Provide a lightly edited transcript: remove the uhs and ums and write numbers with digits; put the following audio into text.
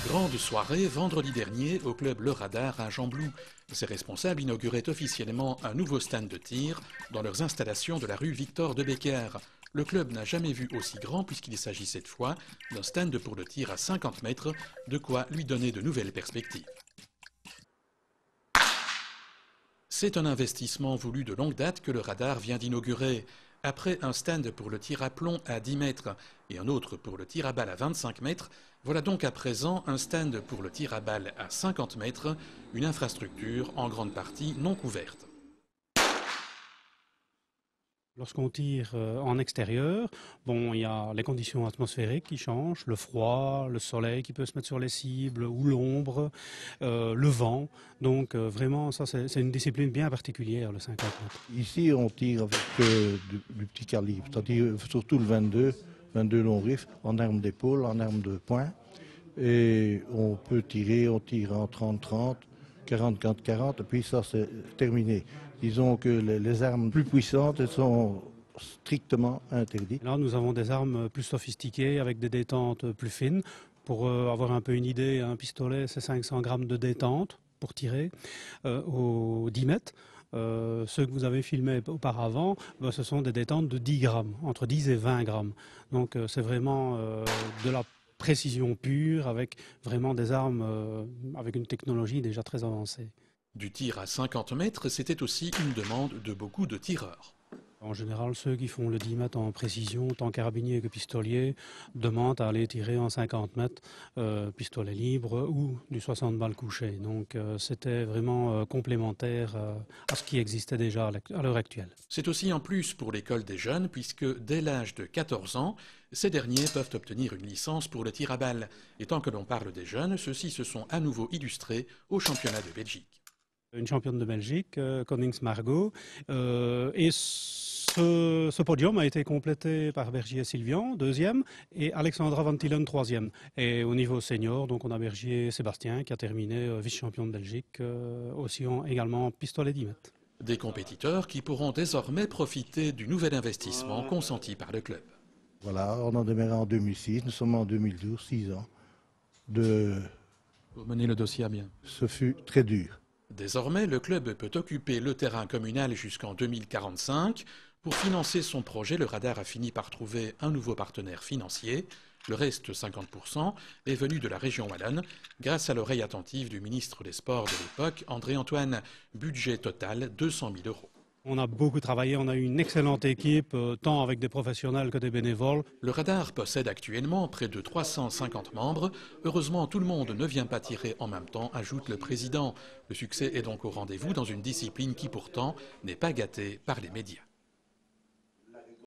Grande soirée vendredi dernier au club Le Radar à Gembloux. Ses responsables inauguraient officiellement un nouveau stand de tir dans leurs installations de la rue Victor de Becker. Le club n'a jamais vu aussi grand puisqu'il s'agit cette fois d'un stand pour le tir à 50 mètres, de quoi lui donner de nouvelles perspectives. C'est un investissement voulu de longue date que le Radar vient d'inaugurer. Après un stand pour le tir à plomb à 10 mètres et un autre pour le tir à balle à 25 mètres, voilà donc à présent un stand pour le tir à balle à 50 mètres, une infrastructure en grande partie non couverte. Lorsqu'on tire en extérieur, il y a les conditions atmosphériques qui changent, le froid, le soleil qui peut se mettre sur les cibles ou l'ombre, le vent. Donc vraiment, ça c'est une discipline bien particulière, le 50 mètres. Ici, on tire avec du petit calibre, c'est-à-dire surtout le 22 long rifle, en arme d'épaule, en arme de poing. Et on tire en 30-30, 40-40, et puis ça c'est terminé. Disons que les armes plus puissantes, elles sont strictement interdites. Là, nous avons des armes plus sophistiquées avec des détentes plus fines. Pour avoir un peu une idée, un pistolet, c'est 500 grammes de détente pour tirer au 10 mètres. Ceux que vous avez filmés auparavant, ce sont des détentes de 10 grammes, entre 10 et 20 grammes. Donc c'est vraiment de la précision pure, avec vraiment des armes avec une technologie déjà très avancée. Du tir à 50 mètres, c'était aussi une demande de beaucoup de tireurs. En général, ceux qui font le 10 mètres en précision, tant carabinier que pistolier, demandent à aller tirer en 50 mètres, pistolet libre ou du 60 balles couché. Donc c'était vraiment complémentaire à ce qui existait déjà à l'heure actuelle. C'est aussi un plus pour l'école des jeunes puisque dès l'âge de 14 ans, ces derniers peuvent obtenir une licence pour le tir à balle. Et tant que l'on parle des jeunes, ceux-ci se sont à nouveau illustrés au championnat de Belgique. Une championne de Belgique, Konings Margot, et ce podium a été complété par Bergier Sylvian, deuxième, et Alexandra Van Tielen, troisième. Et au niveau senior, donc on a Bergier Sébastien qui a terminé vice-champion de Belgique, aussi également pistolet 10 mètres. Des compétiteurs qui pourront désormais profiter du nouvel investissement consenti par le club. Voilà, on a démarré en 2006, nous sommes en 2012, 6 ans. Vous menez le dossier à bien. Ce fut très dur. Désormais, le club peut occuper le terrain communal jusqu'en 2045. Pour financer son projet, le Radar a fini par trouver un nouveau partenaire financier. Le reste, 50%, est venu de la région wallonne, grâce à l'oreille attentive du ministre des Sports de l'époque, André-Antoine. Budget total, 200 000 €. On a beaucoup travaillé, on a une excellente équipe, tant avec des professionnels que des bénévoles. Le Radar possède actuellement près de 350 membres. Heureusement, tout le monde ne vient pas tirer en même temps, ajoute le président. Le succès est donc au rendez-vous dans une discipline qui pourtant n'est pas gâtée par les médias.